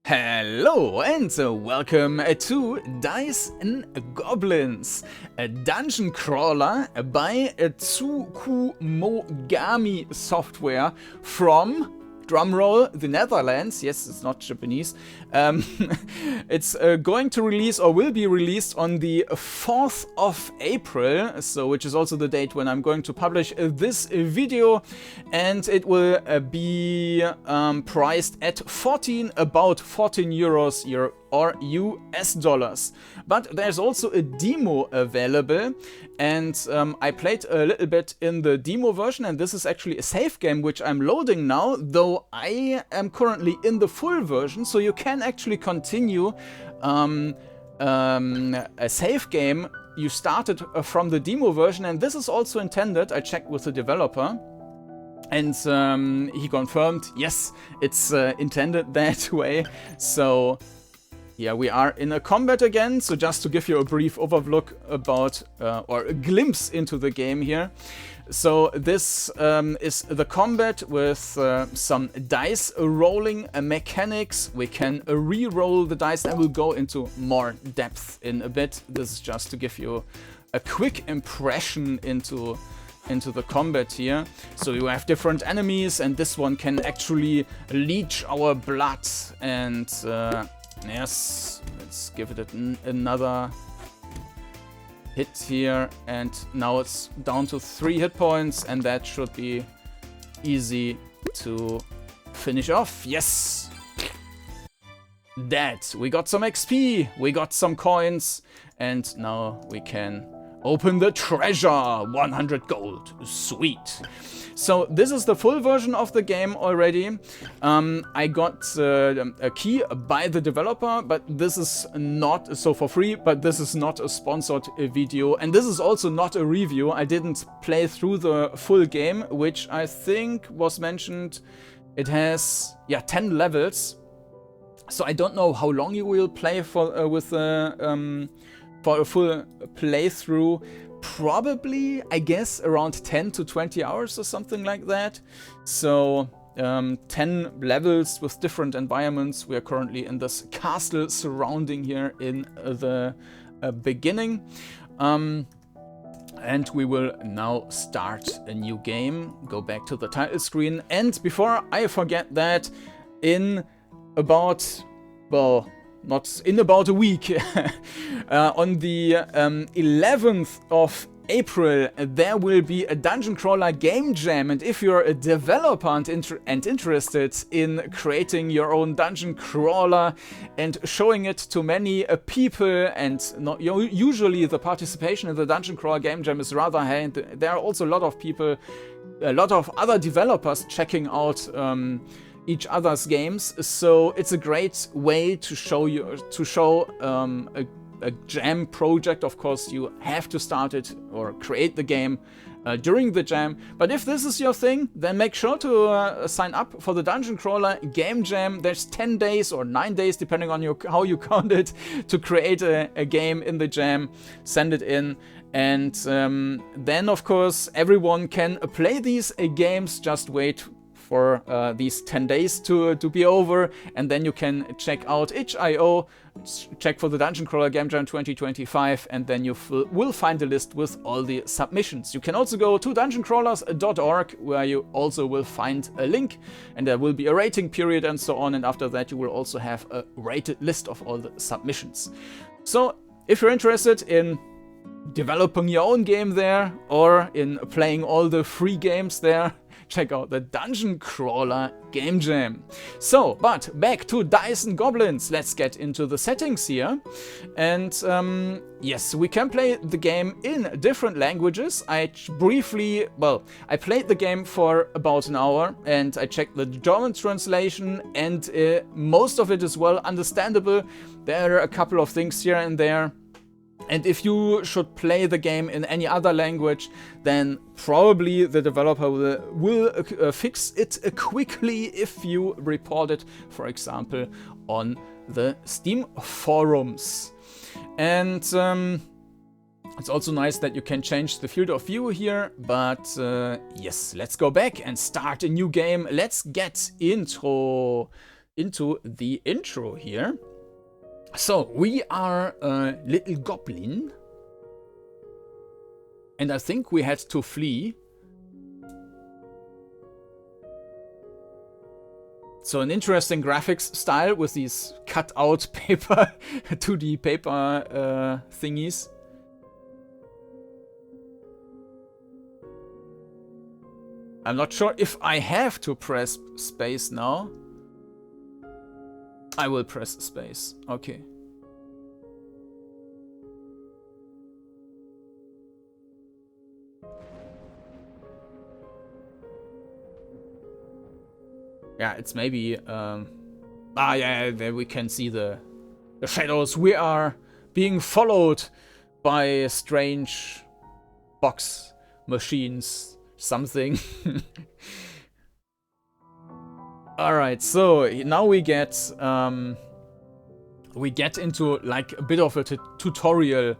Hello and welcome to Dice and Goblins, a dungeon crawler by Tsukumogami software from, drumroll, the Netherlands. Yes, it's not Japanese. It's going to release, or will be released, on the 4th of April, so which is also the date when I'm going to publish this video, and it will be priced at about 14 euros or US dollars. But there's also a demo available, and I played a little bit in the demo version, and this is actually a save game which I'm loading now, though I am currently in the full version, so you can actually continue a save game you started from the demo version, and this is also intended, I checked with the developer, and he confirmed, yes, it's intended that way. So yeah, we are in a combat again, so just to give you a brief overlook about, or a glimpse into the game here. So this is the combat with some dice rolling mechanics. We can re-roll the dice, and we'll go into more depth in a bit. This is just to give you a quick impression into the combat here. So you have different enemies, and this one can actually leech our blood, and yes, let's give it another hit here, and now it's down to 3 hit points, and that should be easy to finish off. Yes! That! We got some XP, we got some coins, and now we can open the treasure! 100 gold. Sweet! So this is the full version of the game already. I got a key by the developer, but this is not, so for free, but this is not a sponsored video, and this is also not a review. I didn't play through the full game, which I think was mentioned. It has, yeah, 10 levels. So I don't know how long you will play for a full playthrough. Probably, I guess, around 10 to 20 hours or something like that. So 10 levels with different environments. We are currently in this castle surrounding here in the beginning. And we will now start a new game. Go back to the title screen. And before I forget that, in about, well, not in about a week, on the 11th of April, there will be a Dungeoncrawler game jam, and if you're a developer and interested in creating your own Dungeoncrawler and showing it to many people, and not usually the participation in the Dungeoncrawler game jam is rather high, and there are also a lot of people, a lot of other developers checking out each other's games, so it's a great way to show a jam project. Of course, you have to start it or create the game during the jam, but if this is your thing, then make sure to sign up for the Dungeoncrawler game jam. There's 10 days or 9 days, depending on how you count it, to create a game in the jam. Send it in, and then of course everyone can play these games. Just wait for these 10 days to be over, and then you can check out itch.io, check for the Dungeoncrawler Game Jam 2025, and then you will find a list with all the submissions. You can also go to dungeoncrawlers.org, where you also will find a link, and there will be a rating period and so on, and after that you will also have a rated list of all the submissions. So if you're interested in developing your own game there, or in playing all the free games there, check out the Dungeoncrawler Game Jam. So, but back to Dice and Goblins. Let's get into the settings here. And yes, we can play the game in different languages. I played the game for about an hour, and I checked the German translation, and most of it is well understandable. There are a couple of things here and there. And if you should play the game in any other language, then probably the developer will fix it quickly if you report it, for example, on the Steam forums. And it's also nice that you can change the field of view here, but yes, let's go back and start a new game. Let's get into into the intro here. So, we are a little goblin. And I think we had to flee. So an interesting graphics style with these cut-out paper, 2D paper thingies. I'm not sure if I have to press space now. I will press space. Okay. Yeah, it's maybe... yeah, there we can see the shadows. We are being followed by strange box machines, something. Alright, so now we get into like a bit of a tutorial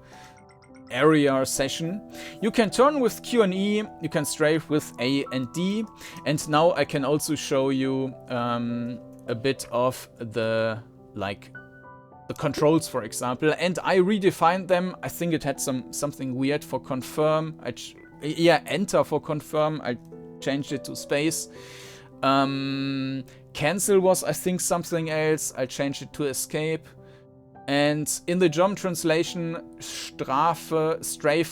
area session. You can turn with Q and E, you can strafe with A and D, and now I can also show you a bit of the controls, for example, and I redefined them. I think it had something weird for confirm. Yeah, enter for confirm. I changed it to space. Cancel was, I think, something else. I changed it to escape. And in the German translation, strafe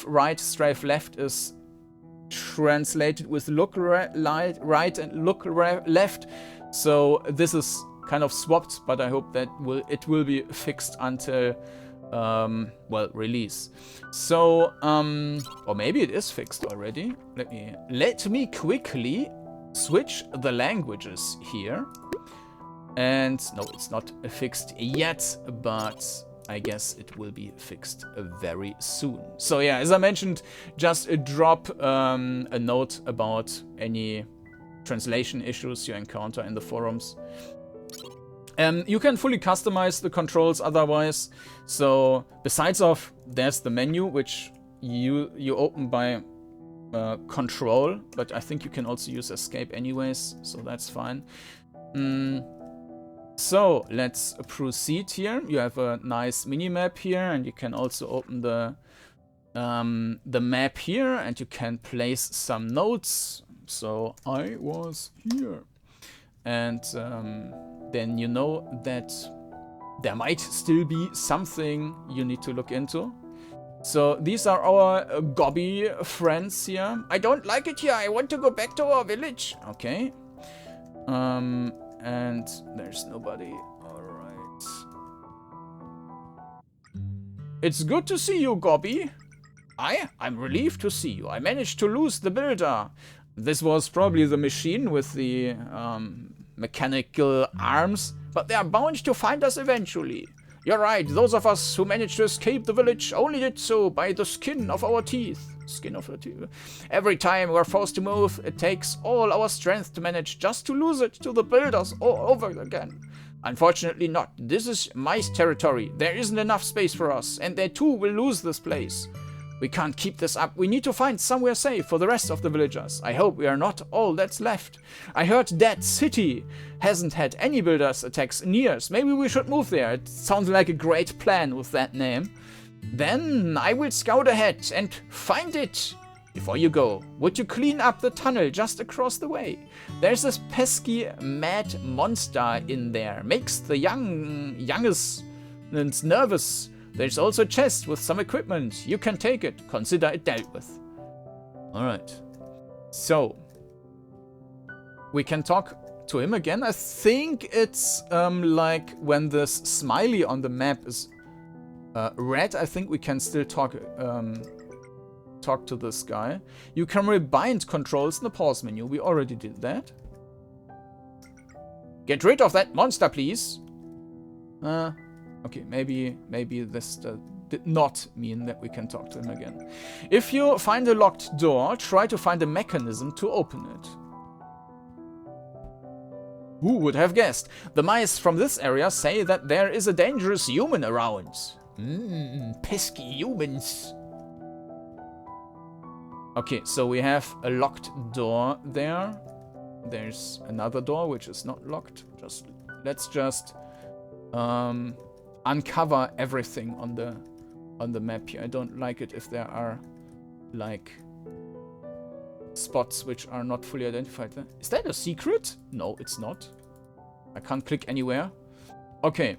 right, strafe left is translated with look right and look left. So this is kind of swapped, but I hope that it will be fixed until well, release. So or maybe it is fixed already. Let me quickly switch the languages here. And no, it's not fixed yet, but I guess it will be fixed very soon. So yeah, as I mentioned, just drop a note about any translation issues you encounter in the forums. You can fully customize the controls otherwise. So besides of, there's the menu, which you open by control, but I think you can also use escape anyways, so that's fine. So let's proceed here. You have a nice mini-map here, and you can also open the map here, and you can place some notes. So I was here, and then you know that there might still be something you need to look into. So these are our gobby friends here. I don't like it here. I want to go back to our village. Okay. And there's nobody. Alright. It's good to see you, Gobby. I'm relieved to see you. I managed to lose the builder. This was probably the machine with the mechanical arms, but they are bound to find us eventually. You're right, those of us who managed to escape the village only did so by the skin of our teeth. Every time we're forced to move, it takes all our strength to manage just to lose it to the builders all over again. Unfortunately not. This is mice territory. There isn't enough space for us, and they too will lose this place. We can't keep this up. We need to find somewhere safe for the rest of the villagers. I hope we are not all that's left. I heard that city hasn't had any builders attacks in years. Maybe we should move there. It sounds like a great plan with that name. Then I will scout ahead and find it. Before you go, would you clean up the tunnel just across the way? There's this pesky mad monster in there. Makes the youngest nervous. There's also a chest with some equipment. You can take it. Consider it dealt with. Alright. So, we can talk to him again. I think it's like when this smiley on the map is red, I think we can still talk to this guy. You can rebind controls in the pause menu. We already did that. Get rid of that monster, please. Okay, maybe this did not mean that we can talk to him again. If you find a locked door, try to find a mechanism to open it. Who would have guessed? The mice from this area say that there is a dangerous human around. Pesky humans. Okay, so we have a locked door there. There's another door which is not locked. Just let's just uncover everything on the map here. I don't like it if there are like spots which are not fully identified. Is that a secret? No, it's not. I can't click anywhere. Okay.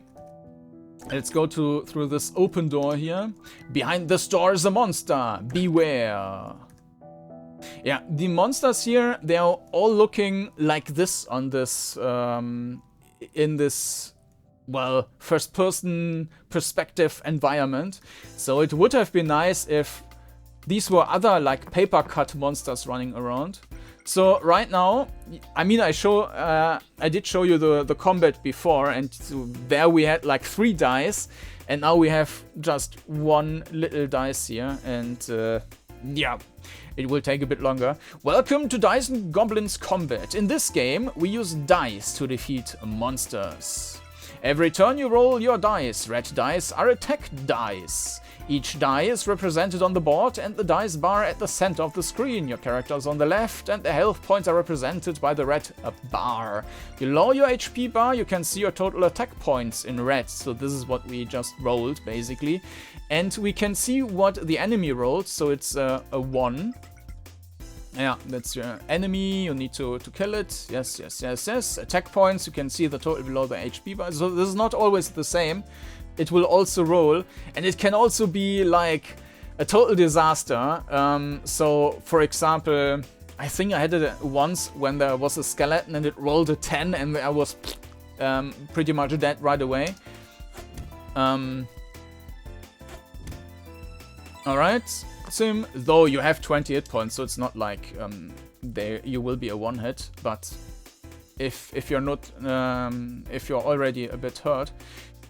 Let's go through this open door here. Behind this door is a monster. Beware. Yeah, the monsters here, they are all looking like this on this, in this, well, first-person perspective environment. So it would have been nice if these were other, like, paper-cut monsters running around. So right now, I mean, I did show you the combat before, and so there we had like 3 dice, and now we have just 1 little dice here, and yeah, it will take a bit longer. Welcome to Dice and Goblins combat. In this game, we use dice to defeat monsters. Every turn you roll your dice. Red dice are attack dice. Each die is represented on the board and the dice bar at the center of the screen. Your character is on the left and the health points are represented by the red bar. Below your HP bar you can see your total attack points in red. So this is what we just rolled basically. And we can see what the enemy rolled, so it's a 1. Yeah, that's your enemy, you need to kill it. Yes, yes, yes, yes. Attack points, you can see the total below the HP bar. So this is not always the same. It will also roll, and it can also be like a total disaster. So, for example, I think I had it once when there was a skeleton and it rolled a 10 and I was pretty much dead right away. Alright, Sim, though you have 20 hit points, so it's not like you will be a one-hit, but if you're not, if you're already a bit hurt,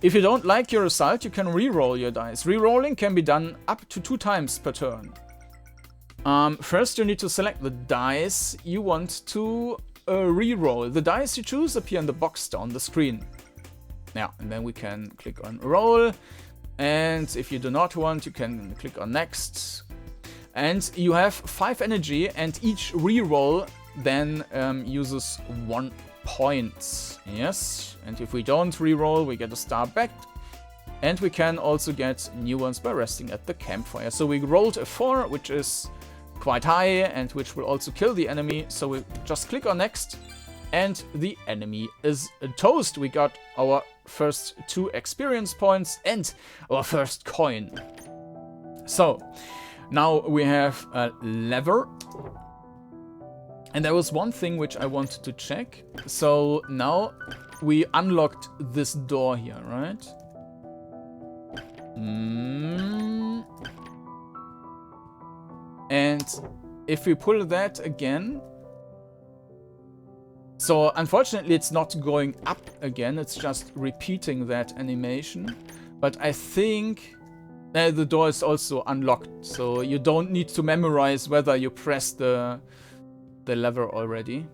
if you don't like your result, you can re-roll your dice. Re-rolling can be done up to 2 times per turn. First, you need to select the dice you want to re-roll. The dice you choose appear in the box on the screen. Yeah, and then we can click on roll. And if you do not want, you can click on next. And you have 5 energy, and each re-roll then uses 1 point. Yes, and if we don't re-roll, we get a star back. And we can also get new ones by resting at the campfire. So we rolled a 4, which is quite high, and which will also kill the enemy. So we just click on next, and the enemy is toast. We got our first 2 experience points and our first coin. So now we have a lever. And there was one thing which I wanted to check. So now we unlocked this door here, right? And if we pull that again, so unfortunately it's not going up again, it's just repeating that animation. But I think the door is also unlocked, so you don't need to memorize whether you press the lever already.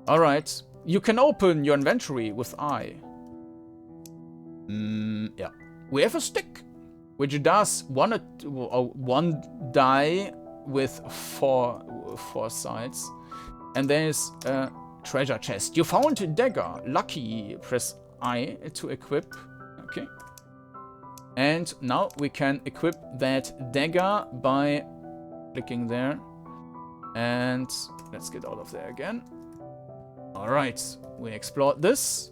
Alright, you can open your inventory with I. Yeah. We have a stick, which does one die with four sides. And there's a treasure chest. You found a dagger. Lucky. Press I to equip. Okay. And now we can equip that dagger by clicking there. And let's get out of there again. Alright, we explored this.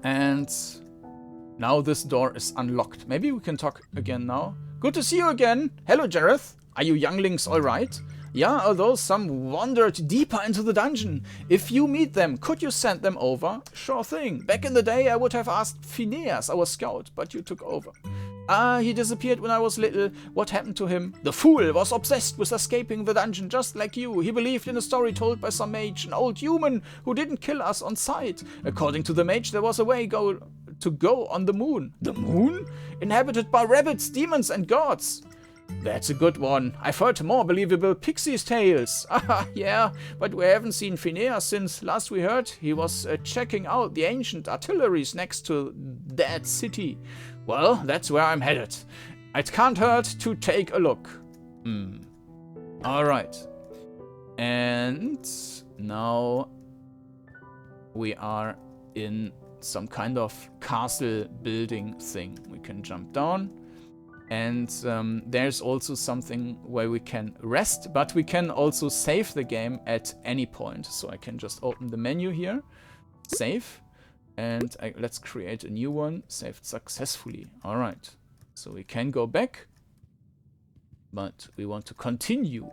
And now this door is unlocked. Maybe we can talk again now. Good to see you again. Hello, Jareth. Are you younglings alright? Yeah, although some wandered deeper into the dungeon. If you meet them, could you send them over? Sure thing. Back in the day, I would have asked Phineas, our scout, but you took over. Ah, he disappeared when I was little. What happened to him? The fool was obsessed with escaping the dungeon, just like you. He believed in a story told by some mage, an old human who didn't kill us on sight. According to the mage, there was a way to go on the moon. The moon? Inhabited by rabbits, demons, and gods. That's a good one. I've heard more believable pixies' tales. Ah, yeah, but we haven't seen Phineas since last we heard. He was checking out the ancient artilleries next to that city. Well, that's where I'm headed. It can't hurt to take a look. Alright. And now we are in some kind of castle building thing. We can jump down, and there's also something where we can rest, but we can also save the game at any point. So I can just open the menu here, save, and let's create a new one, saved successfully. All right, so we can go back, but we want to continue.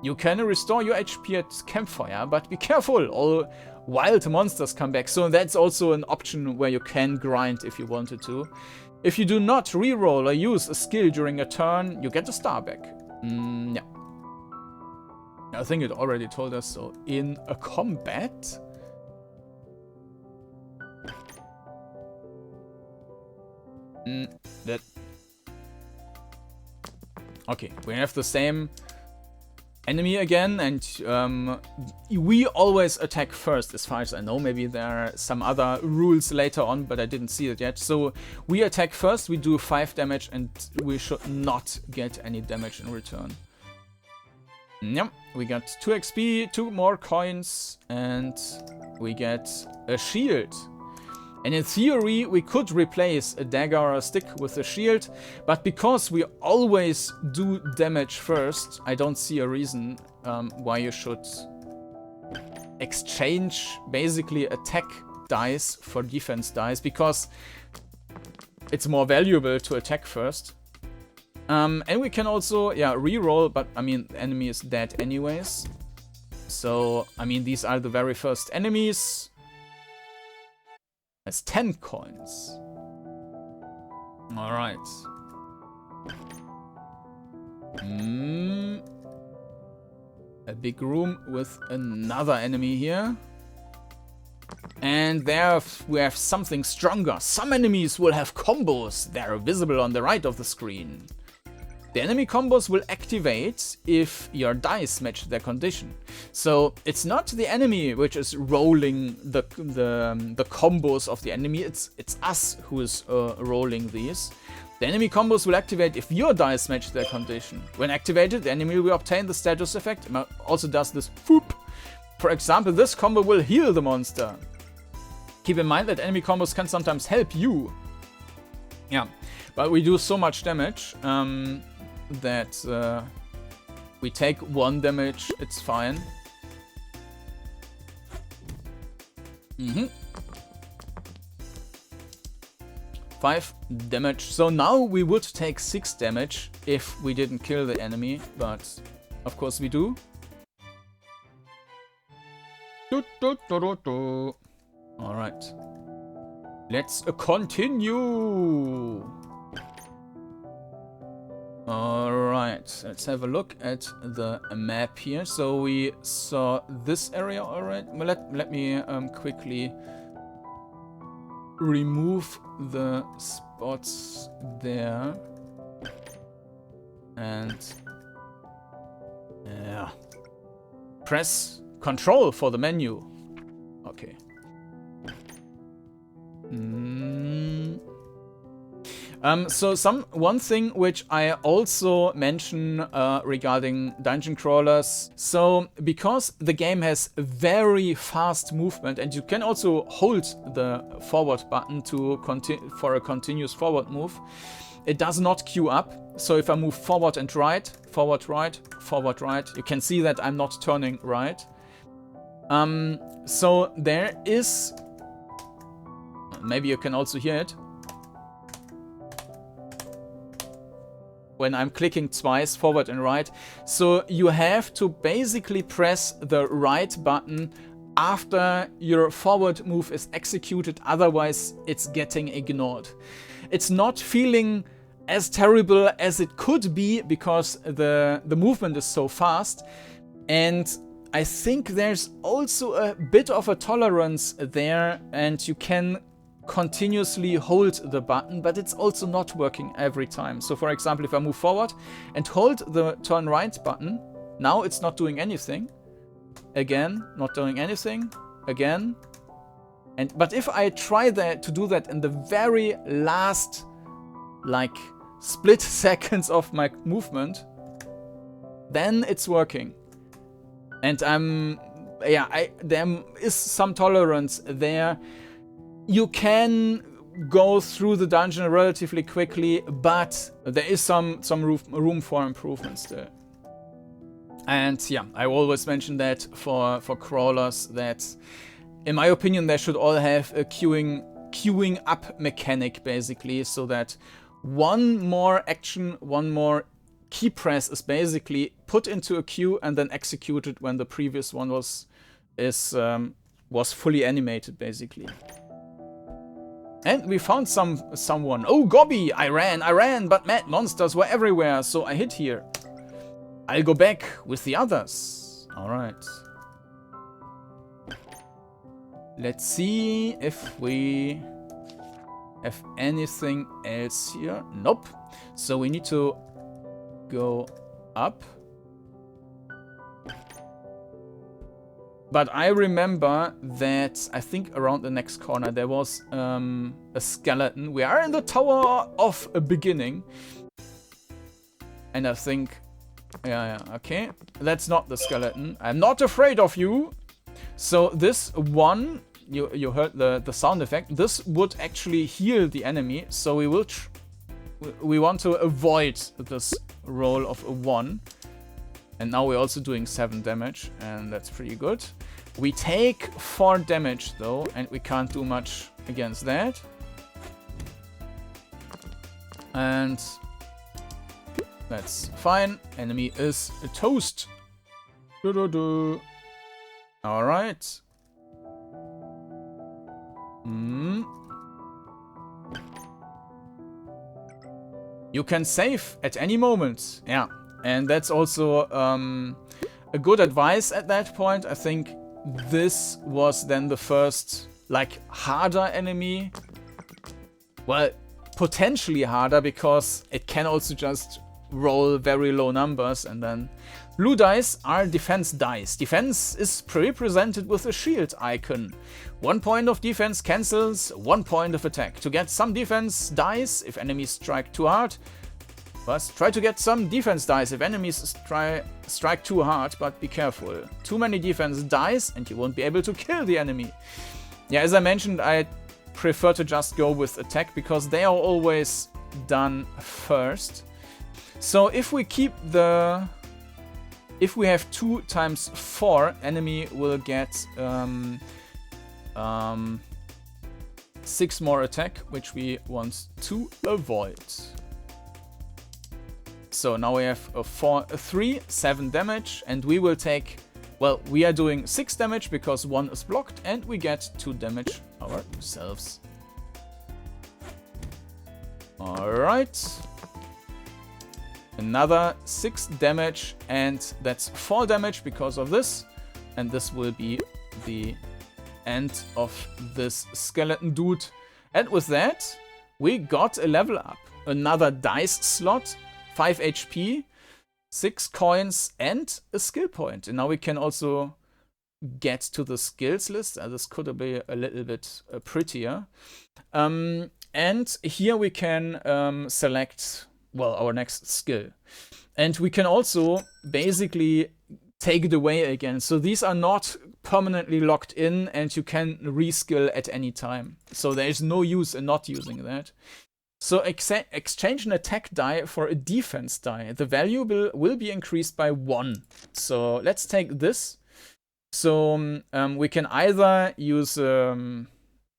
You can restore your HP at campfire, but be careful, all wild monsters come back. So that's also an option where you can grind if you wanted to. If you do not reroll or use a skill during a turn, you get a star back. Yeah. I think it already told us. So in a combat, okay, we have the same enemy again, and we always attack first, as far as I know. Maybe there are some other rules later on, but I didn't see it yet. So we attack first, we do 5 damage, and we should not get any damage in return. Yep, we got 2 XP, 2 more coins, and we get a shield. And in theory, we could replace a dagger or a stick with a shield, but because we always do damage first, I don't see a reason why you should exchange basically attack dice for defense dice, because it's more valuable to attack first. And we can also, yeah, reroll, but I mean, the enemy is dead anyways. So, I mean, these are the very first enemies. That's 10 coins. Alright. A big room with another enemy here. And there we have something stronger. Some enemies will have combos. They're visible on the right of the screen. The enemy combos will activate if your dice match their condition. So it's not the enemy which is rolling the combos of the enemy. It's us who is rolling these. The enemy combos will activate if your dice match their condition. When activated, the enemy will obtain the status effect. It also does this whoop. For example, this combo will heal the monster. Keep in mind that enemy combos can sometimes help you. Yeah, but we do so much damage that we take 1 damage, it's fine. 5 damage. So now we would take 6 damage if we didn't kill the enemy, but of course we do. Alright. Let's continue. Alright, let's have a look at the map here. So we saw this area already. Well, let me quickly remove the spots there. And yeah, press Control for the menu. Okay. So one thing which I also mention regarding dungeon crawlers. So because the game has very fast movement, and you can also hold the forward button to for a continuous forward move, it does not queue up. So if I move forward and right, forward right, forward right, you can see that I'm not turning right. So there is, maybe you can also hear it, when I'm clicking twice, forward and right. So you have to basically press the right button after your forward move is executed, otherwise it's getting ignored. It's not feeling as terrible as it could be because the movement is so fast. And I think there's also a bit of a tolerance there, and you can continuously hold the button, but it's also not working every time. So for example, if I move forward and hold the turn right button, now it's not doing anything. Again, not doing anything. Again. But if I try to do that in the very last, like, split seconds of my movement, then it's working. And there is some tolerance there. You can go through the dungeon relatively quickly, but there is some room for improvement still. And yeah, I always mention that for crawlers, that in my opinion they should all have a queuing up mechanic, basically, so that one more action, one more key press is basically put into a queue and then executed when the previous one was fully animated, basically. And we found someone. Oh, Gobby! I ran, but mad monsters were everywhere, so I hid here. I'll go back with the others. Alright. Let's see if we have anything else here. Nope. So we need to go up. But I remember that I think around the next corner there was a skeleton. We are in the Tower of a Beginning. And I think... Yeah, okay. That's not the skeleton. I'm not afraid of you. So this one, you heard the sound effect. This would actually heal the enemy. So we want to avoid this roll of a 1. And now we're also doing 7 damage, and that's pretty good. We take 4 damage though, and we can't do much against that. And that's fine. Enemy is a toast. Alright. You can save at any moment. Yeah. And that's also a good advice at that point. I think this was then the first, like, harder enemy. Well, potentially harder, because it can also just roll very low numbers. And then blue dice are defense dice. Defense is represented with a shield icon. 1 point of defense cancels 1 point of attack. To get some defense dice if enemies strike too hard. First, try to get some defense dice if enemies strike too hard, but be careful. Too many defense dice and you won't be able to kill the enemy. Yeah, as I mentioned, I prefer to just go with attack because they are always done first. So if we keep the... If we have 2 times 4, enemy will get 6 more attack, which we want to avoid. So now we have 7 damage, and we will take, well, we are doing 6 damage because 1 is blocked, and we get 2 damage ourselves. Alright. Another 6 damage, and that's 4 damage because of this. And this will be the end of this skeleton dude. And with that, we got a level up. Another dice slot. 5 HP, 6 coins, and a skill point. And now we can also get to the skills list. This could be a little bit prettier. And here we can select, well, our next skill. And we can also basically take it away again. So these are not permanently locked in, and you can reskill at any time. So there is no use in not using that. So exchange an attack die for a defense die. The value will be increased by 1. So let's take this. So we can either use the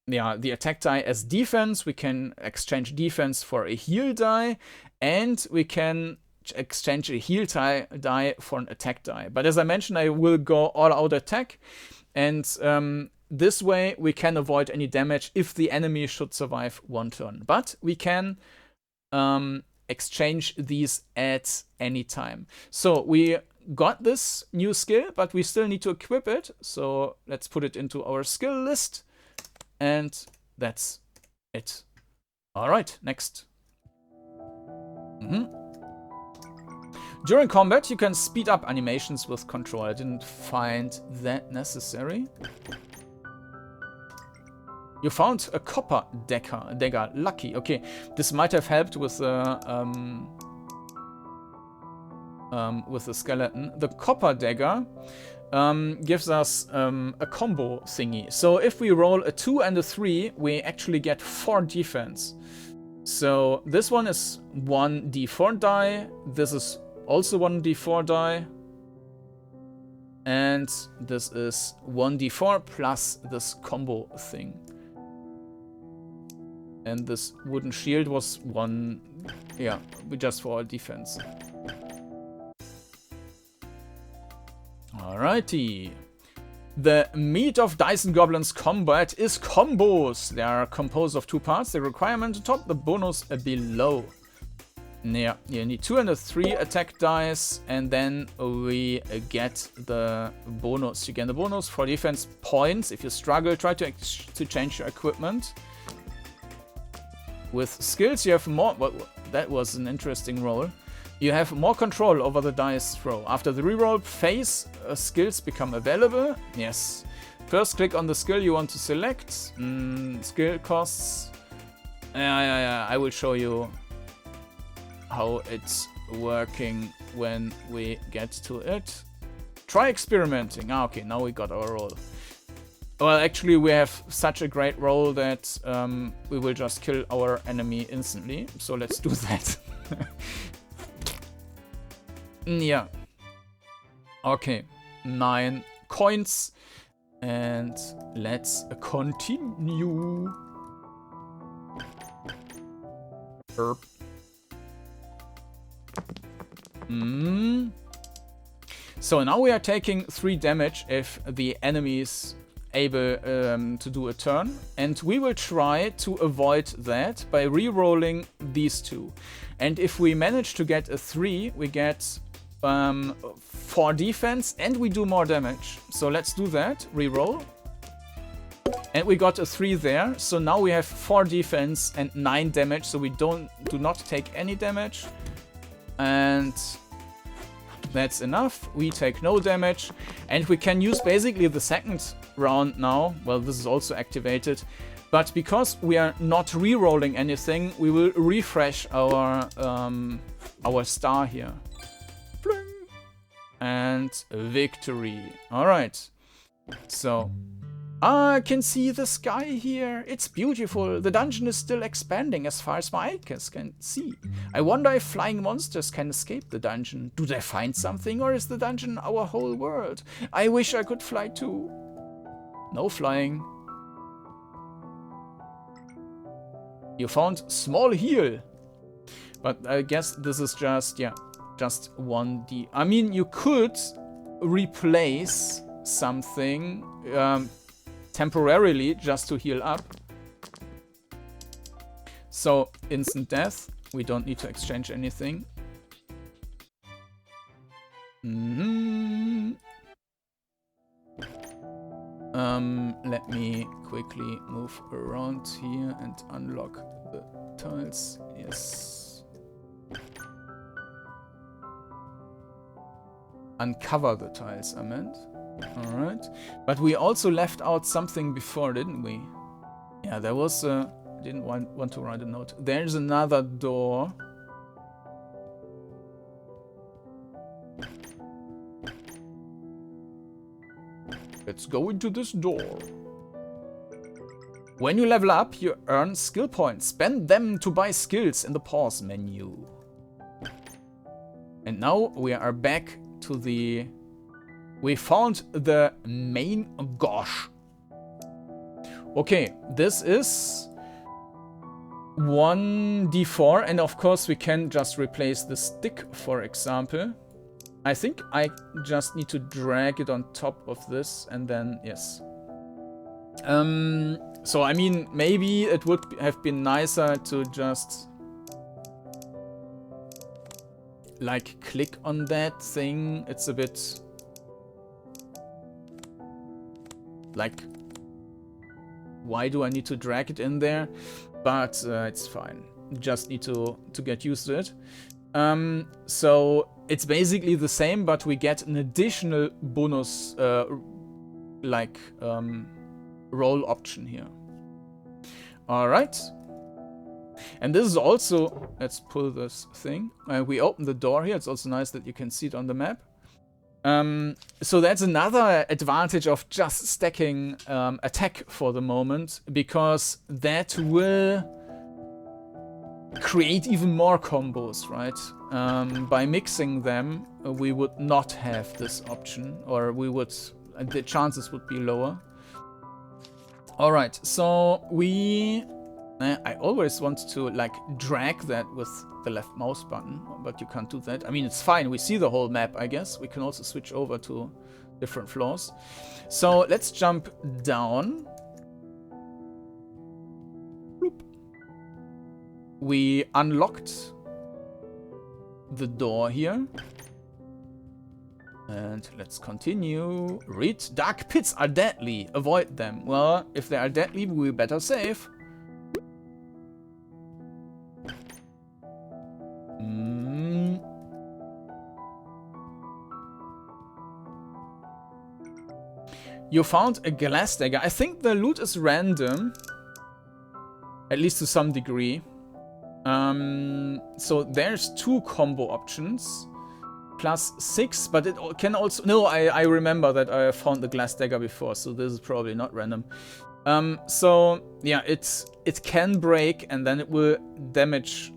attack die as defense. We can exchange defense for a heal die. And we can exchange a heal die for an attack die. But as I mentioned, I will go all out attack. And this way we can avoid any damage if the enemy should survive 1 turn. But we can exchange these at any time. So we got this new skill, but we still need to equip it. So let's put it into our skill list. And that's it. Alright, next. During combat, you can speed up animations with control. I didn't find that necessary. You found a copper dagger. Lucky. Okay, this might have helped with the with the skeleton. The copper dagger gives us a combo thingy. So if we roll a 2 and a 3, we actually get 4 defense. So this one is 1d4 die. This is also 1d4 die. And this is 1d4 plus this combo thing. And this wooden shield was 1, yeah, just for our defense. Alrighty. The meat of Dice and Goblins combat is combos. They are composed of 2 parts. The requirement on top, the bonus below. Yeah, you need 2 and a 3 attack dice, and then we get the bonus. You get the bonus for defense points. If you struggle, try to change your equipment. With skills, you have more. Well, that was an interesting roll. You have more control over the dice throw. After the reroll phase, skills become available. Yes. First, click on the skill you want to select. Skill costs. Yeah. I will show you how it's working when we get to it. Try experimenting. Okay, now we got our roll. Well, actually, we have such a great roll that we will just kill our enemy instantly. So let's do that. Yeah. Okay. 9 coins. And let's continue. Burp. So now we are taking 3 damage if the enemy is able to do a turn. And we will try to avoid that by re-rolling these 2. And if we manage to get a 3, we get 4 defense and we do more damage. So let's do that. Reroll. And we got a 3 there. So now we have 4 defense and 9 damage. So we do not take any damage. And that's enough. We take no damage. And we can use basically the second round now. Well, this is also activated. But because we are not re-rolling anything, we will refresh our star here. And victory. Alright. So, I can see the sky here. It's beautiful. The dungeon is still expanding as far as my eyes can see. I wonder if flying monsters can escape the dungeon. Do they find something, or is the dungeon our whole world? I wish I could fly too. No flying. You found small heal. But I guess this is just, yeah, just 1d. I mean, you could replace something temporarily just to heal up. So, instant death. We don't need to exchange anything. Let me quickly move around here and unlock the tiles. Yes. Uncover the tiles, I meant. Alright. But we also left out something before, didn't we? Yeah, there was a... Didn't want to write a note. There's another door. Let's go into this door. When you level up, you earn skill points. Spend them to buy skills in the pause menu. And now we are back to the... We found the main gosh. Okay, this is 1d4, and of course we can just replace the stick, for example. I think I just need to drag it on top of this, and then, yes. So, I mean, maybe it would have been nicer to just... like, click on that thing. It's a bit... like... why do I need to drag it in there? But it's fine. Just need to get used to it. So it's basically the same, but we get an additional bonus roll option here. Alright. And this is also, let's pull this thing. We open the door here. It's also nice that you can see it on the map. So that's another advantage of just stacking attack for the moment, because that will create even more combos, right? By mixing them, we would not have this option, or we would, the chances would be lower. All right, so I always want to like drag that with the left mouse button, but you can't do that. I mean, it's fine. We see the whole map, I guess. We can also switch over to different floors. So let's jump down. Bloop. We unlocked the door here. And let's continue. Read. Dark pits are deadly. Avoid them. Well, if they are deadly, we better save. You found a glass dagger. I think the loot is random. At least to some degree. So there's 2 combo options. +6, but it can also... No, I remember that I found the glass dagger before, so this is probably not random. So, yeah, it can break, and then it will damage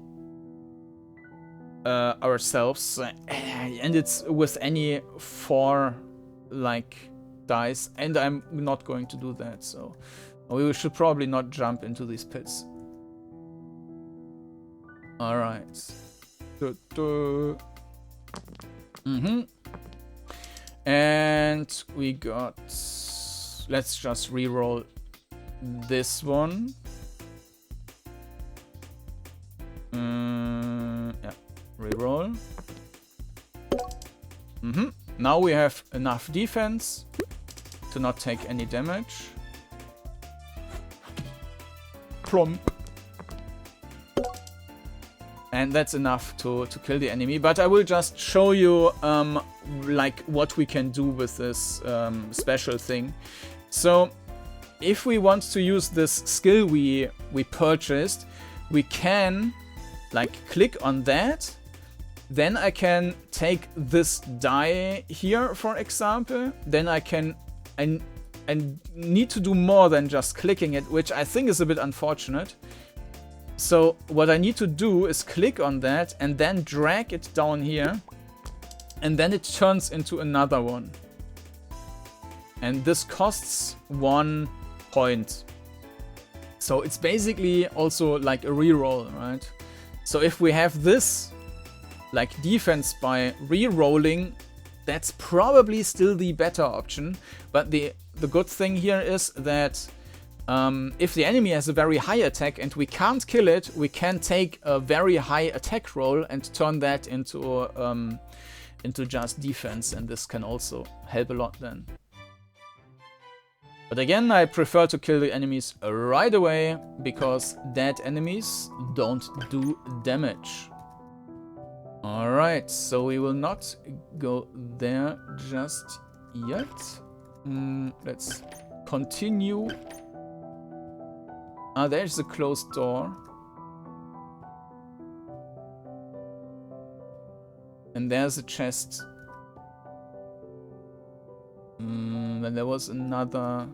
ourselves. And it's with any 4, like, dice, and I'm not going to do that, so... We should probably not jump into these pits. Alright. And we got... Let's just reroll this one. Yeah, reroll. Now we have enough defense to not take any damage. Plump. And that's enough to kill the enemy. But I will just show you like what we can do with this special thing. So if we want to use this skill we purchased, we can like click on that. Then I can take this die here, for example. Then I can and need to do more than just clicking it, which I think is a bit unfortunate. So what I need to do is click on that and then drag it down here. And then it turns into another one. And this costs 1 point. So it's basically also like a reroll, right? So if we have this like defense by rerolling, that's probably still the better option. But the good thing here is that if the enemy has a very high attack and we can't kill it, we can take a very high attack roll and turn that into just defense, and this can also help a lot then. But again, I prefer to kill the enemies right away, because dead enemies don't do damage. Alright, so we will not go there just yet. Let's continue. There's a closed door. And there's a chest. Then there was another...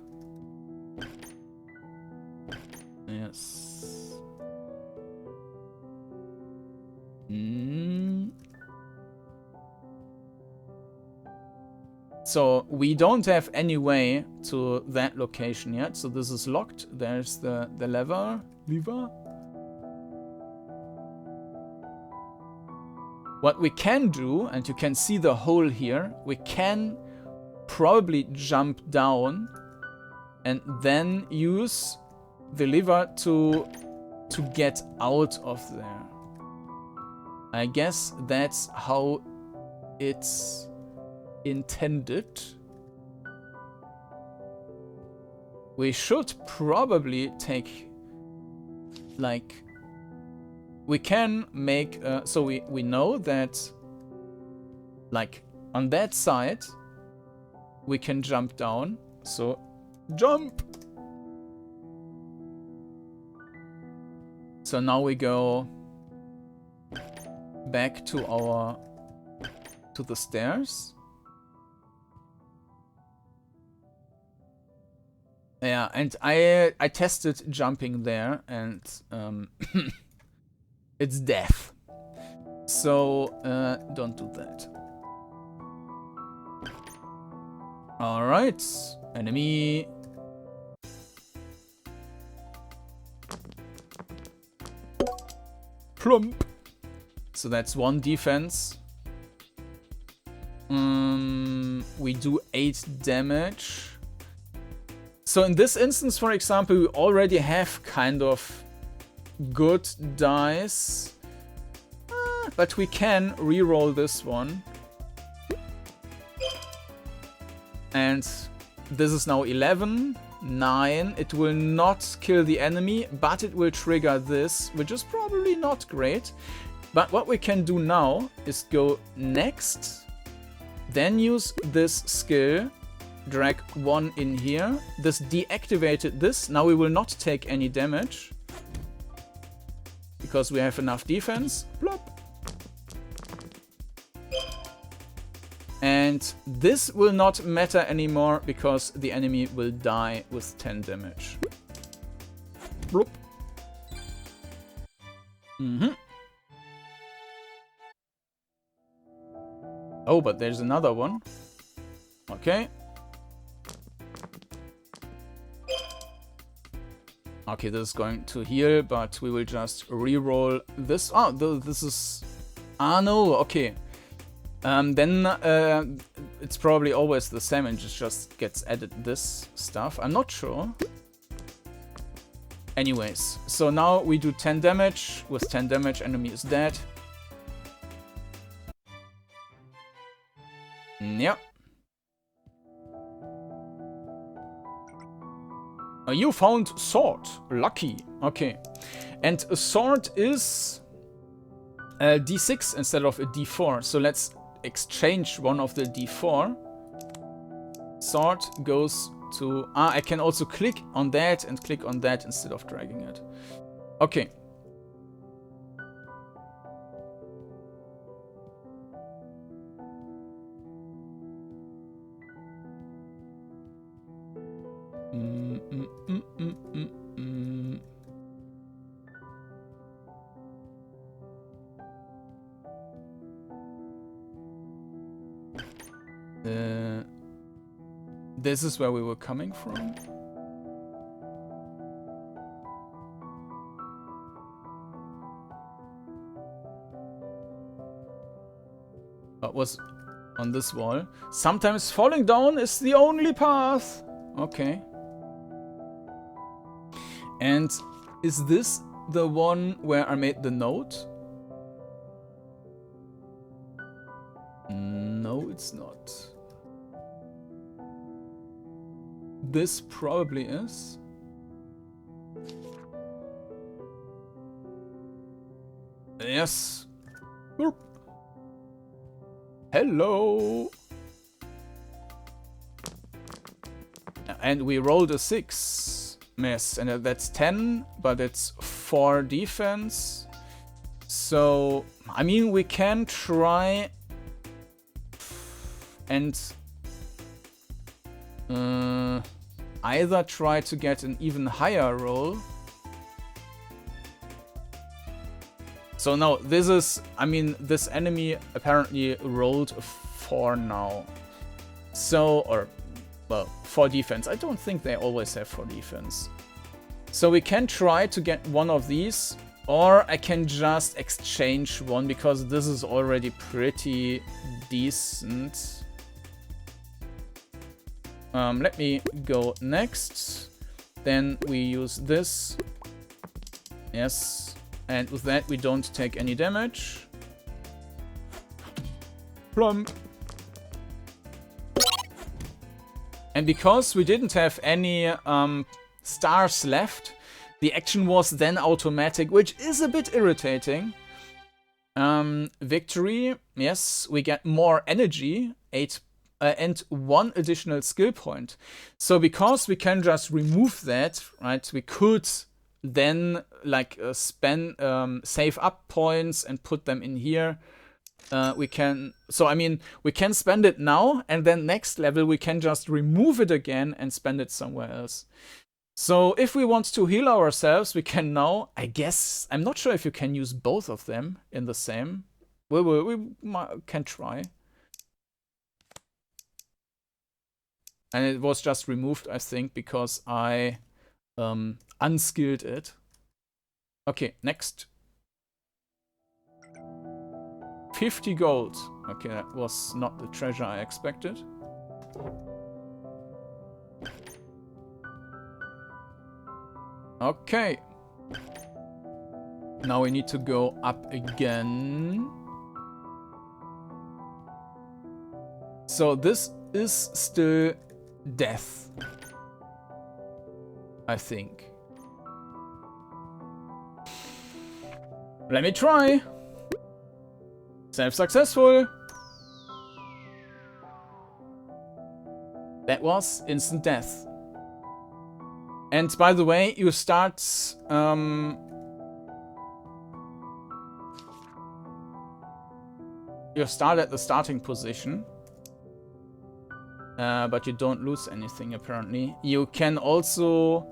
Yes. So we don't have any way to that location yet. So this is locked. There's the lever. What we can do, and you can see the hole here, we can probably jump down and then use the lever to get out of there. I guess that's how it's intended. We should probably take, like, we can make, so we know that, like, on that side, we can jump down. So, jump! So now we go back to the stairs. Yeah, and I tested jumping there, and it's death. So don't do that. All right, enemy. Plump. So that's 1 defense. We do 8 damage. So in this instance, for example, we already have kind of good dice. But we can re-roll this one. And this is now 11. 9. It will not kill the enemy, but it will trigger this, which is probably not great. But what we can do now is go next, then use this skill, drag 1 in here. This deactivated this. Now we will not take any damage because we have enough defense. Plop. And this will not matter anymore because the enemy will die with 10 damage. Bloop. Oh, but there's another one. Okay. Okay, this is going to heal, but we will just re-roll this. Oh, this is... Ah, no, okay. Then it's probably always the same and just gets added this stuff. I'm not sure. Anyways, so now we do 10 damage. With 10 damage, enemy is dead. Yep. You found sword. Lucky. Okay. And a sword is a D6 instead of a D4. So let's exchange one of the D4. Sword goes to... Ah, I can also click on that and click on that instead of dragging it. Okay. This is where we were coming from. What was on this wall? Sometimes falling down is the only path. Okay. And is this the one where I made the note? No, it's not. This probably is. Yes. Boop. Hello. And we rolled a 6. Miss. And that's 10, but it's 4 defense. So, I mean, we can try and either try to get an even higher roll. So no, this is, I mean, this enemy apparently rolled a 4 now. So, or, well, 4 defense. I don't think they always have 4 defense. So we can try to get one of these, or I can just exchange one because this is already pretty decent. Let me go next. Then we use this. Yes. And with that, we don't take any damage. Plump. And because we didn't have any stars left, the action was then automatic, which is a bit irritating. Victory. Yes, we get more energy. 8 and 1 additional skill point. So because we can just remove that, right, we could then like save up points and put them in here. We can spend it now, and then next level we can just remove it again and spend it somewhere else. So if we want to heal ourselves, we can now, I guess, I'm not sure if you can use both of them in the same. We can try. And it was just removed, I think, because I unskilled it. Okay, next. 50 gold. Okay, that was not the treasure I expected. Okay. Now we need to go up again. So this is still death, I think. Let me try. Self-successful. That was instant death. And by the way, you start at the starting position. But you don't lose anything apparently. You can also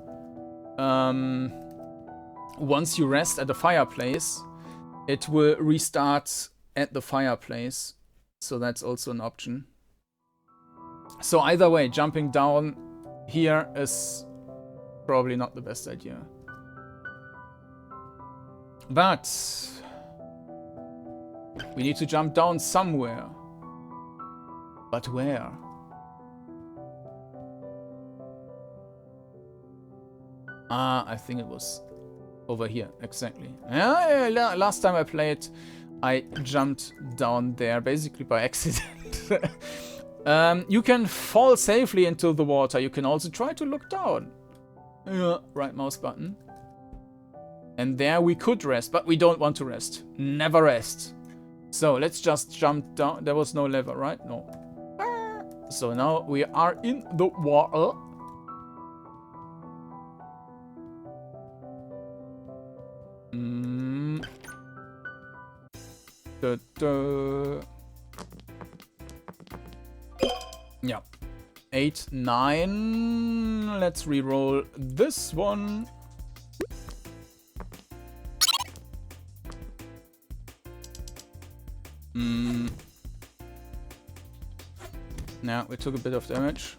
once you rest at the fireplace, it will restart at the fireplace, so that's also an option. So either way, jumping down here is probably not the best idea. But we need to jump down somewhere. But where? I think it was over here, exactly. Yeah, last time I played, I jumped down there basically by accident. You can fall safely into the water. You can also try to look down. Right mouse button. And there we could rest, but we don't want to rest. Never rest. So let's just jump down. There was no lever, right? No. So now we are in the water. Yeah. 8, 9. Let's re-roll this one. Now we took a bit of damage.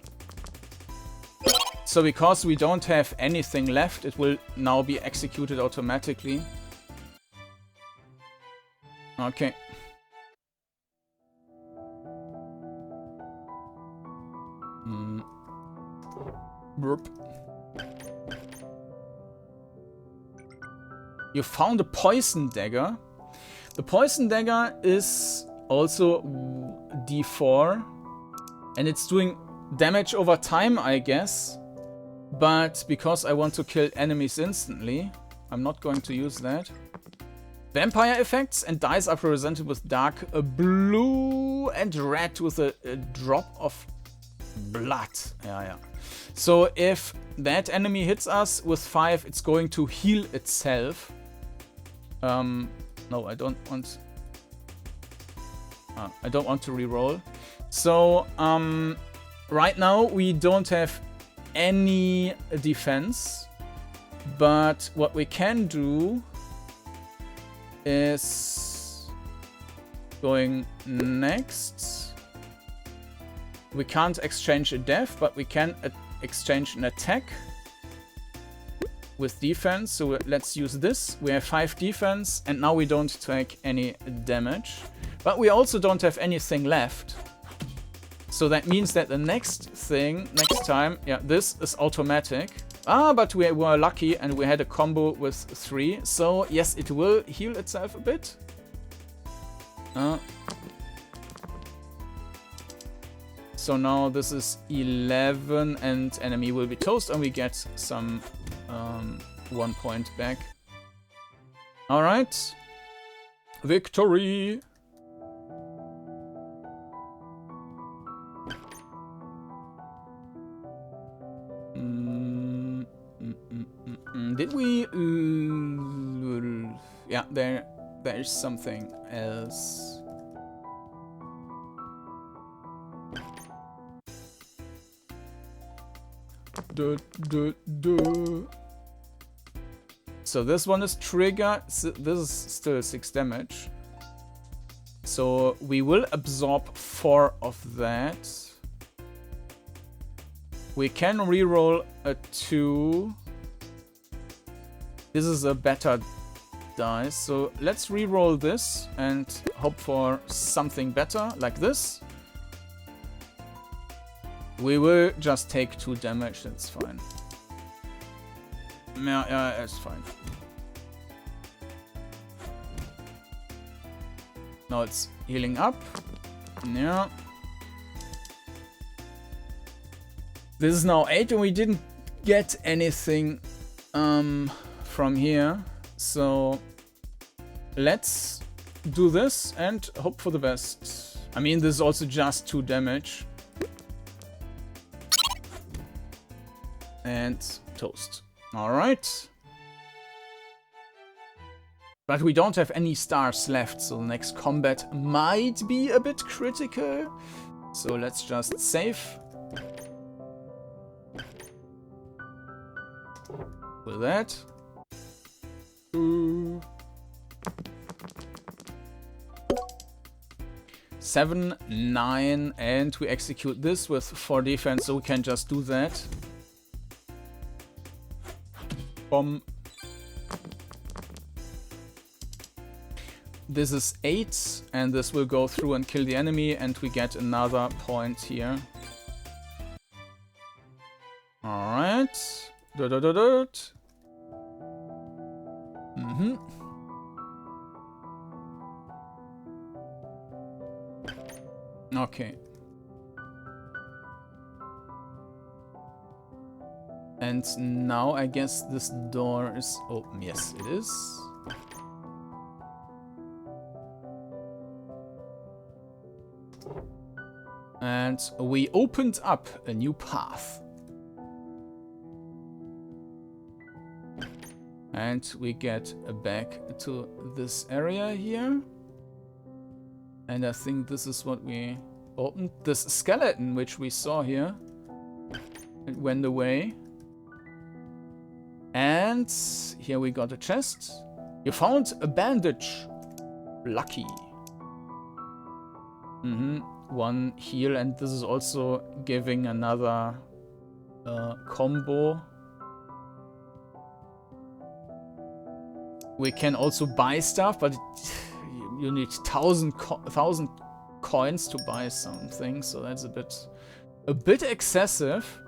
So because we don't have anything left, it will now be executed automatically. Okay. Burp. You found a poison dagger. The poison dagger is also D4. And it's doing damage over time, I guess. But because I want to kill enemies instantly, I'm not going to use that. Vampire effects and dice are represented with dark blue and red with a drop of blood. Yeah. So if that enemy hits us with 5, it's going to heal itself. No, I don't want... I don't want to reroll. So, right now we don't have any defense. But what we can do is going next. We can't exchange a death, but we can exchange an attack with defense. So let's use this. We have 5 defense, and now we don't take any damage. But we also don't have anything left. So that means that the next time, yeah, this is automatic. But we were lucky and we had a combo with 3. So yes, it will heal itself a bit. So now this is 11 and enemy will be toast and we get some 1 point back. Alright. Victory! Did we... yeah, there's something else. So this one is trigger. This is still 6 damage. So we will absorb 4 of that. We can reroll a 2. This is a better dice. So let's reroll this and hope for something better, like this. We will just take 2 damage, that's fine. Yeah, that's fine. Now it's healing up. Yeah. This is now 8 and we didn't get anything from here. So let's do this and hope for the best. I mean, this is also just 2 damage. And toast. Alright. But we don't have any stars left, so the next combat might be a bit critical. So let's just save. With that. 7, 9, and we execute this with 4 defense, so we can just do that. Bomb. This is 8, and this will go through and kill the enemy, and we get another point here. Alright. Okay. And now I guess this door is open. Yes, it is. And we opened up a new path. And we get back to this area here. And I think this is what we opened. This skeleton, which we saw here. It went away. And here we got a chest. You found a bandage. Lucky. 1 heal, and this is also giving another combo. We can also buy stuff, but you need 1,000 coins to buy something, so that's a bit excessive.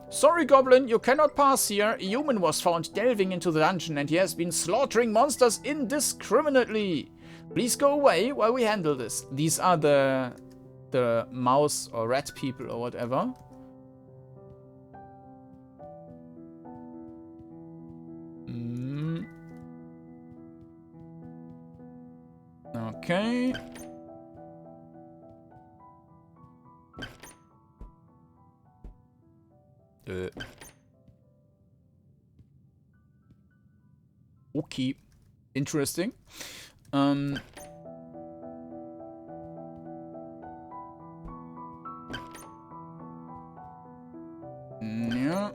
Sorry, Goblin, you cannot pass here. A human was found delving into the dungeon, and he has been slaughtering monsters indiscriminately. Please go away while we handle this. These are the mouse or rat people or whatever. Okay. Okay. Interesting. Yeah.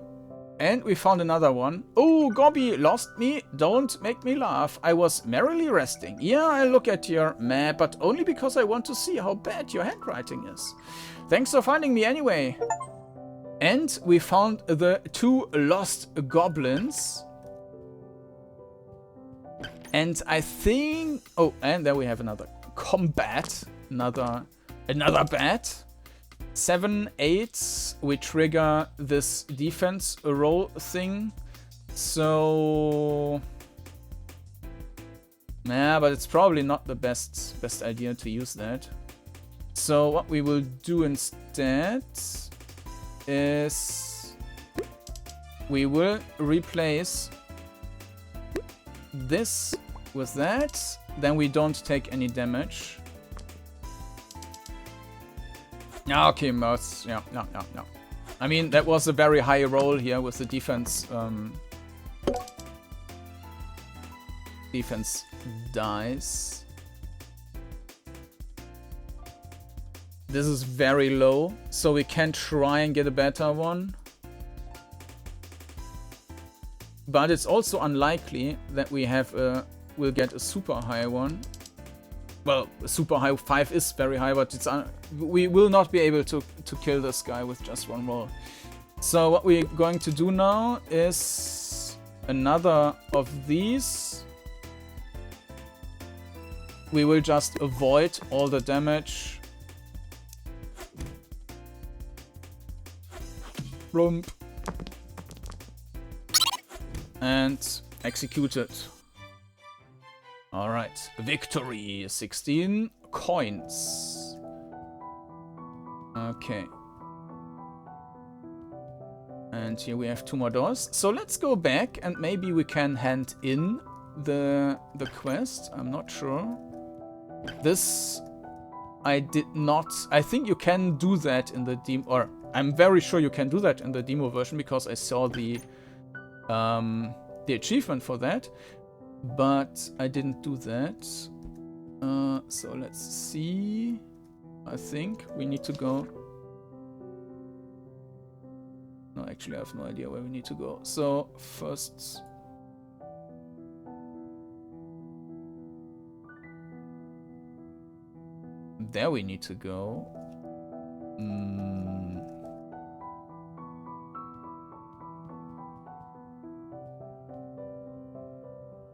And we found another one. Oh, Gobby, lost me? Don't make me laugh. I was merrily resting. Yeah, I look at your map, but only because I want to see how bad your handwriting is. Thanks for finding me anyway. And we found the 2 lost goblins. And I think... Oh, and there we have another combat. Another bat. 7, 8, we trigger this defense roll thing. So... yeah, but it's probably not the best idea to use that. So what we will do instead is... we will replace this with that. Then we don't take any damage. Okay, most. Yeah, no. I mean, that was a very high roll here with the defense defense dice. This is very low, so we can try and get a better one. But it's also unlikely that we have we'll get a super high one. Well, a super high 5 is very high, but it's we will not be able to kill this guy with just one roll. So what we're going to do now is another of these. We will just avoid all the damage. Rump. And execute it. Alright, victory, 16 coins. Okay. And here we have 2 more doors. So let's go back and maybe we can hand in the quest. I'm not sure. This I did not. I think you can do that in the demo, or I'm very sure you can do that in the demo version because I saw the achievement for that. But I didn't do that. So let's see. I think we need to go. No, actually I have no idea where we need to go. So first... There we need to go.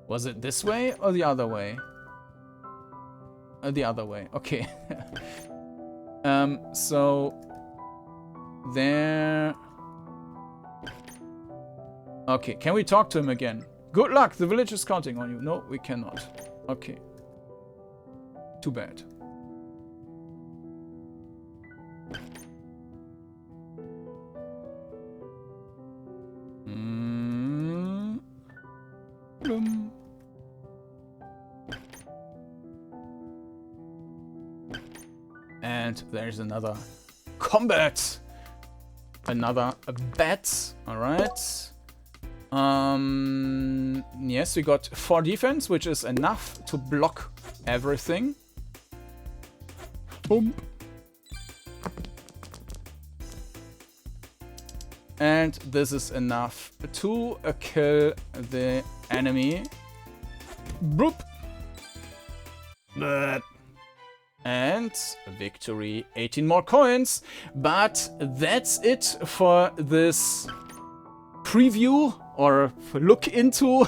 Was it this way or the other way? The other way, okay. So... There... Okay, can we talk to him again? Good luck, the village is counting on you. No, we cannot. Okay. Too bad. And there's another combat. Another bet. Alright. Yes, we got 4 defense, which is enough to block everything. Boom. And this is enough to kill the enemy. Boop. And victory, 18 more coins. But that's it for this preview or look into.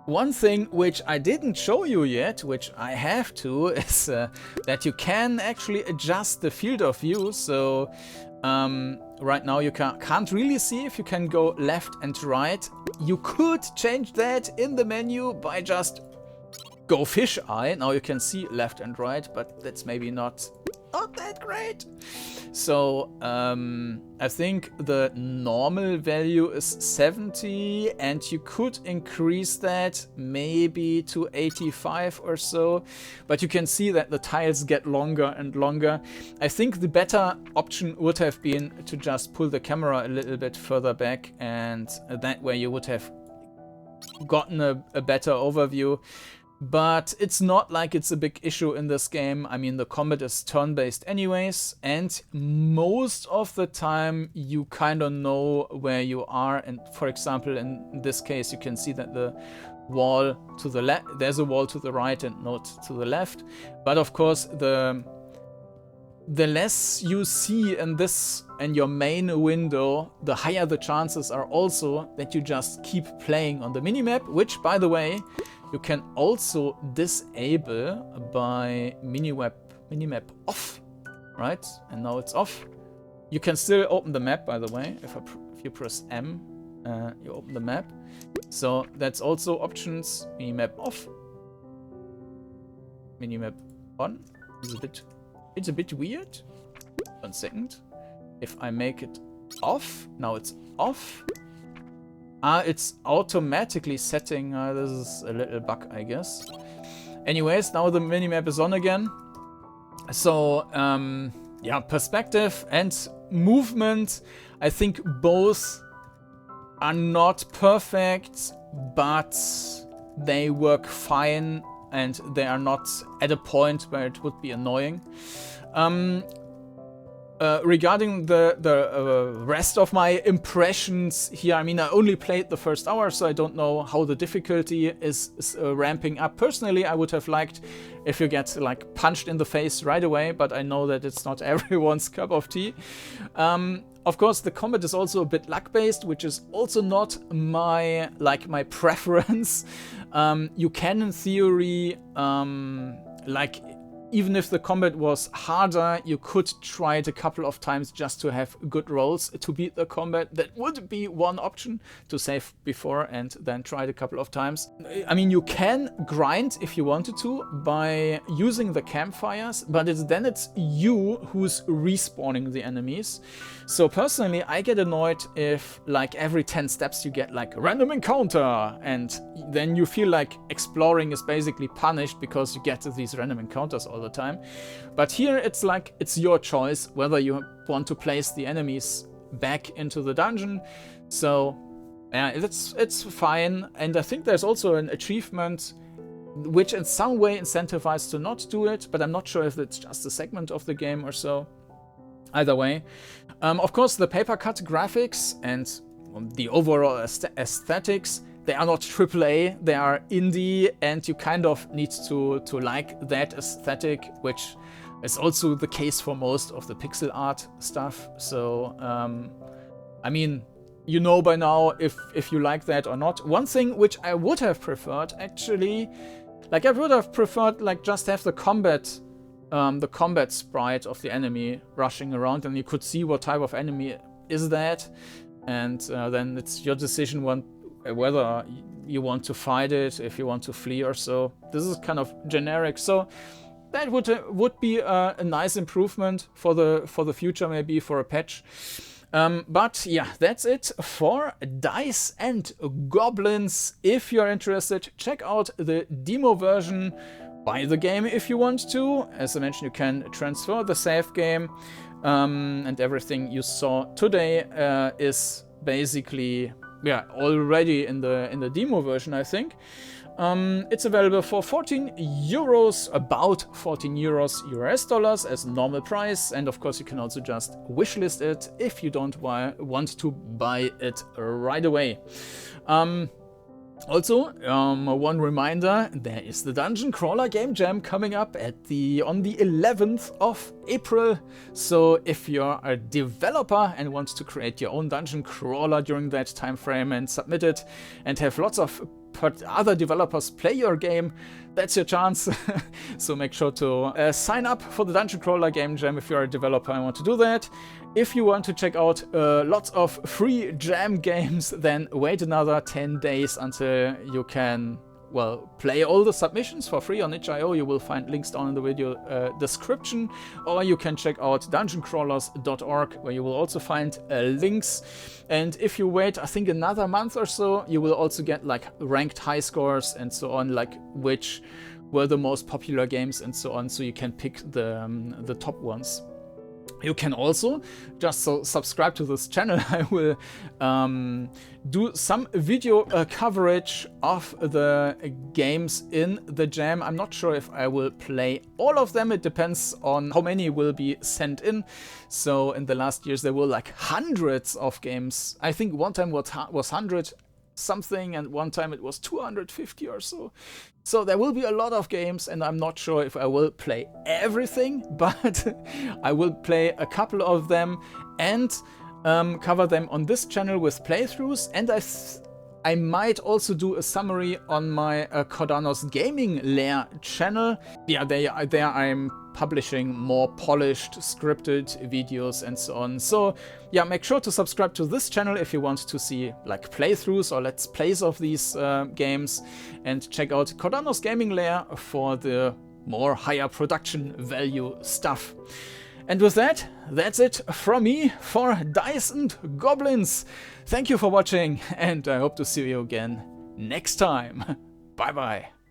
One thing which I didn't show you yet, which I have to, is that you can actually adjust the field of view. So right now you can't really see if you can go left and right. You could change that in the menu by just go fisheye. Now you can see left and right, but that's maybe not that great. So I think the normal value is 70 and you could increase that maybe to 85 or so, but you can see that the tiles get longer and longer. I think the better option would have been to just pull the camera a little bit further back, and that way you would have gotten a better overview. But it's not like it's a big issue in this game. I mean, the combat is turn-based anyways, and most of the time you kind of know where you are. And for example, in this case, you can see that the wall to the left, there's a wall to the right and not to the left. But of course, the less you see in this and your main window, the higher the chances are also that you just keep playing on the minimap, which, by the way, you can also disable by minimap off, right? And now it's off. You can still open the map, by the way. If you press M, you open the map. So that's also options. Minimap off. Minimap on. It's a bit weird. 1 second. If I make it off, now it's off. It's automatically setting. This is a little bug, I guess. Anyways, now the minimap is on again. So, yeah, perspective and movement, I think both are not perfect, but they work fine and they are not at a point where it would be annoying. Regarding the rest of my impressions here, I mean, I only played the first hour, so I don't know how the difficulty is ramping up. Personally, I would have liked if you get like punched in the face right away, but I know that it's not everyone's cup of tea. Of course, the combat is also a bit luck-based, which is also not my preference. You can, in theory, even if the combat was harder, you could try it a couple of times just to have good rolls to beat the combat. That would be one option, to save before and then try it a couple of times. I mean, you can grind if you wanted to by using the campfires, but then it's you who's respawning the enemies. So personally, I get annoyed if like every 10 steps you get like a random encounter, and then you feel like exploring is basically punished because you get these random encounters all the time. But here it's like it's your choice whether you want to place the enemies back into the dungeon. So yeah, it's fine. And I think there's also an achievement which in some way incentivizes to not do it, but I'm not sure if it's just a segment of the game or so. Either way, of course, the paper cut graphics and the overall aesthetics, they are not AAA, they are indie, and you kind of need to like that aesthetic, which is also the case for most of the pixel art stuff. So, I mean, you know by now if you like that or not. One thing which I would have preferred, actually, like I would have preferred like just have the combat sprite of the enemy rushing around, and you could see what type of enemy is that, and then it's your decision whether you want to fight it, if you want to flee or so. This is kind of generic, so that would be a nice improvement for the future, maybe for a patch. But yeah, that's it for Dice and Goblins. If you're interested, check out the demo version. Buy the game if you want to. As I mentioned, you can transfer the save game, and everything you saw today is basically already in the demo version, I think. It's available for 14 euros, about 14 euros US dollars as normal price, and of course you can also just wishlist it if you don't want to buy it right away. Also, one reminder, there is the Dungeoncrawler Game Jam coming up on the 11th of April. So if you're a developer and want to create your own dungeon crawler during that time frame and submit it and have lots of other developers play your game, that's your chance. So make sure to sign up for the Dungeoncrawler Game Jam if you're a developer and want to do that. If you want to check out lots of free jam games, then wait another 10 days until you can, well, play all the submissions for free on itch.io. You will find links down in the video description, or you can check out dungeoncrawlers.org, where you will also find links. And if you wait, I think another month or so, you will also get like ranked high scores and so on, like which were the most popular games and so on, so you can pick the top ones. You can also just subscribe to this channel. I will do some video coverage of the games in the jam. I'm not sure if I will play all of them. It depends on how many will be sent in. So in the last years there were like hundreds of games. I think one time was 100 something, and one time it was 250 or so. So there will be a lot of games, and I'm not sure if I will play everything, but I will play a couple of them and cover them on this channel with playthroughs, and I might also do a summary on my Kordanor's Gaming Lair channel. Yeah, there I'm publishing more polished, scripted videos and so on. So yeah, make sure to subscribe to this channel if you want to see like playthroughs or let's plays of these games, and check out Kordanor's Gaming Lair for the more higher production value stuff. And with that, that's it from me for Dice and Goblins. Thank you for watching, and I hope to see you again next time. Bye bye.